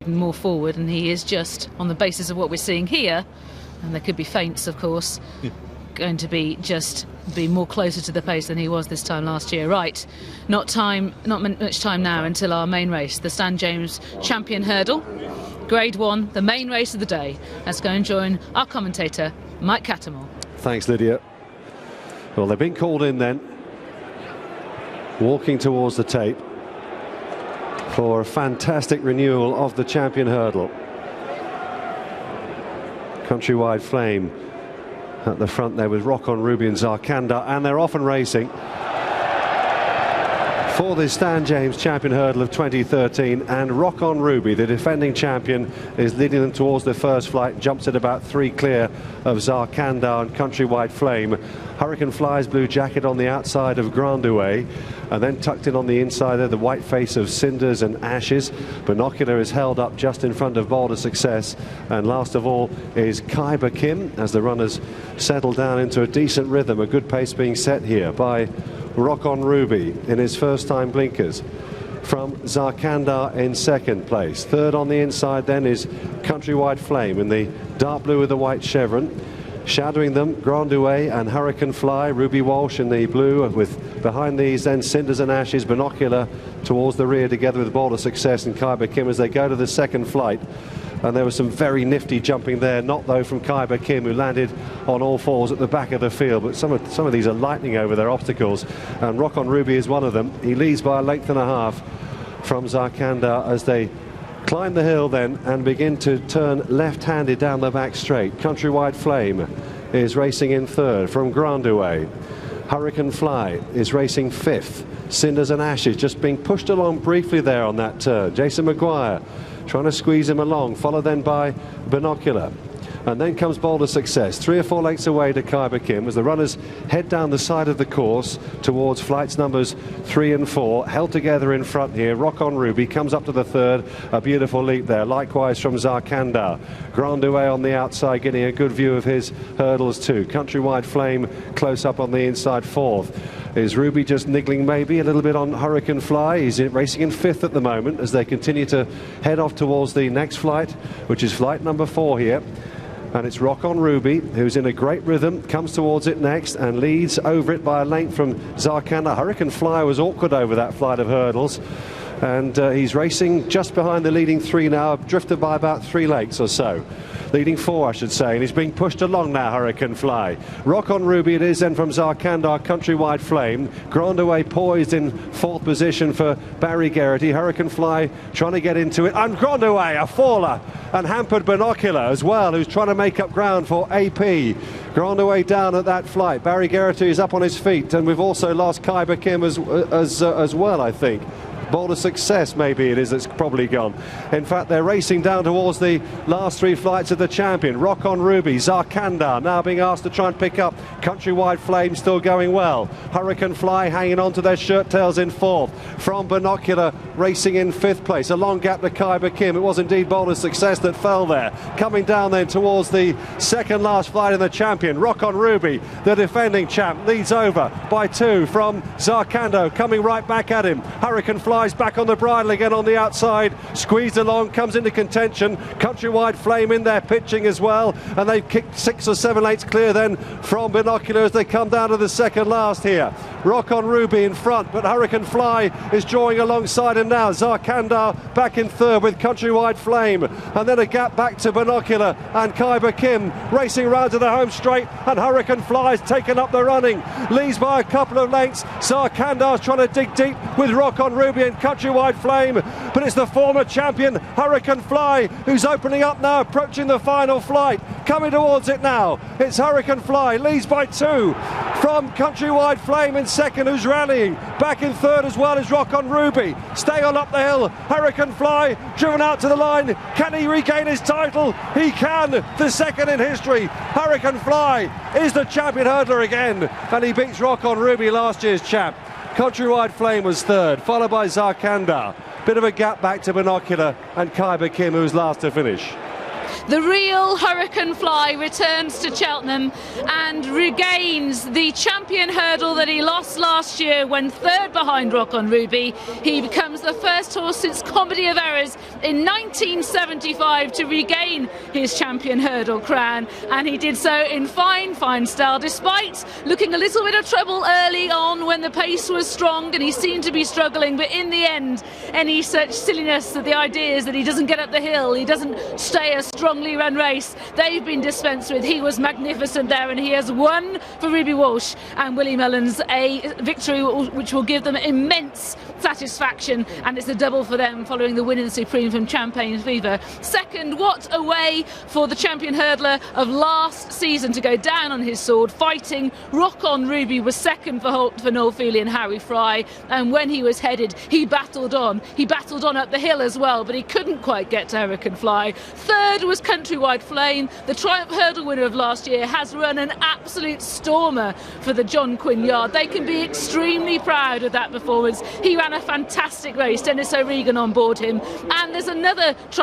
more forward, and he is, just on the basis of what we're seeing here, and there could be feints of course, going to be more closer to the pace than he was this time last year. Right, not much time now until our main race, the Stan James Champion Hurdle, Grade 1, the main race of the day. Let's go and join our commentator Mike Cattermole. Thanks, Lydia. Well, they've been called in then, walking towards the tape for a fantastic renewal of the Champion Hurdle. Countrywide Flame at the front there with Rock on Ruby and Zarkandar, and they're off and racing for the Stan James Champion Hurdle of 2013, and Rock on Ruby, the defending champion, is leading them towards the first flight, jumps at about 3 clear of Zarkandar and Countrywide Flame. Hurricane Fly's blue jacket on the outside of Grandouet, and then tucked in on the inside there, the white face of Cinders and Ashes. Binocular is held up just in front of Boulder Success, and last of all is Khyber Kim as the runners settle down into a decent rhythm. A good pace being set here by Rock on Ruby in his first time blinkers, from Zarkandar in second place. Third on the inside then is Countrywide Flame in the dark blue with the white chevron. Shadowing them, Grandouet and Hurricane Fly, Ruby Walsh in the blue, with behind these then Cinders and Ashes, Binocular towards the rear together with Boulder Success and Khyber Kim as they go to the second flight. And there was some very nifty jumping there, not though from Khyber Kim, who landed on all fours at the back of the field, but some of these are lightning over their obstacles, and Rock on Ruby is one of them. He leads by a length and a half from Zarkandar as they climb the hill then and begin to turn left-handed down the back straight. Countrywide Flame is racing in third from Grandouet. Hurricane Fly is racing fifth. Cinders and Ashes just being pushed along briefly there on that turn. Jason Maguire trying to squeeze him along, followed then by Binocular. And then comes Boulder Success, 3 or 4 lengths away to Khyber Kim as the runners head down the side of the course towards flights numbers 3 and 4, held together in front here. Rock on Ruby comes up to the third, a beautiful leap there, likewise from Zarkandar. Grandouet on the outside getting a good view of his hurdles too. Countrywide Flame close up on the inside fourth. Is Ruby just niggling maybe a little bit on Hurricane Fly? He's racing in fifth at the moment as they continue to head off towards the next flight, which is flight number 4 here. And it's Rock on Ruby, who's in a great rhythm, comes towards it next and leads over it by a length from Zarkandar. Hurricane Fly was awkward over that flight of hurdles, and he's racing just behind the leading 3 now, drifted by about 3 lengths or so. Leading 4, I should say, and he's being pushed along now, Hurricane Fly. Rock on Ruby it is then from Zarkandar, Countrywide Flame. Grandouet poised in 4th position for Barry Geraghty. Hurricane Fly trying to get into it, and Grandouet, a faller, and hampered Binocular as well, who's trying to make up ground for AP. Grandouet down at that flight. Barry Geraghty is up on his feet, and we've also lost Khyber Kim as well, I think. Boulder Success maybe it is that's probably gone. In fact, they're racing down towards the last 3 flights of the champion. Rock on Ruby, Zarkandar now being asked to try and pick up. Countrywide Flame still going well. Hurricane Fly hanging on to their shirt tails in 4th. From Binocular racing in 5th place. A long gap to Khyber Kim. It was indeed Boulder Success that fell there. Coming down then towards the second last flight in the champion. Rock on Ruby, the defending champ, leads over by 2 from Zarkandar, coming right back at him. Hurricane Fly back on the bridle again on the outside, squeezed along, comes into contention. Countrywide Flame in there pitching as well, and they've kicked 6 or 7 lengths clear then from Binocular as they come down to the second last here. Rock on Ruby in front, but Hurricane Fly is drawing alongside him now. Zarkandar back in third with Countrywide Flame, and then a gap back to Binocular and Khyber Kim racing round to the home straight, and Hurricane Fly's taken up the running, leads by a couple of lengths. Zarkandar's trying to dig deep with Rock on Ruby and Countrywide Flame, but it's the former champion Hurricane Fly who's opening up now, approaching the final flight, coming towards it now. It's Hurricane Fly, leads by 2 from Countrywide Flame in second, who's rallying. Back in third as well as Rock on Ruby, staying on up the hill. Hurricane Fly driven out to the line. Can he regain his title? He can, the second in history. Hurricane Fly is the champion hurdler again, and he beats Rock on Ruby, last year's champ. Countrywide Flame was third, followed by Zarkandar. Bit of a gap back to Binocular and Khyber Kim, who was last to finish. The real Hurricane Fly returns to Cheltenham and regains the champion hurdle that he lost last year when third behind Rock on Ruby. He becomes the first horse since Comedy of Errors in 1975 to regain his champion hurdle crown, and he did so in fine style, despite looking a little bit of trouble early on when the pace was strong and he seemed to be struggling. But in the end, any such silliness that the idea is that he doesn't get up the hill, he doesn't stay a strongly run race, they've been dispensed with. He was magnificent there, and he has won for Ruby Walsh and Willie Mullins a victory which will give them immense satisfaction, and it's a double for them following the win in the Supreme from Champagne Fever. Second, what a way for the champion hurdler of last season to go down on his sword fighting. Rock on Ruby was second for Noel Feely and Harry Fry, and when he was headed, he battled on up the hill as well, but he couldn't quite get to Hurricane Fly. Third was Countrywide Flame. The Triumph Hurdle winner of last year has run an absolute stormer for the John Quinn Yard. They can be extremely proud of that performance. He ran a fantastic race, Dennis O'Regan on board him, and there's another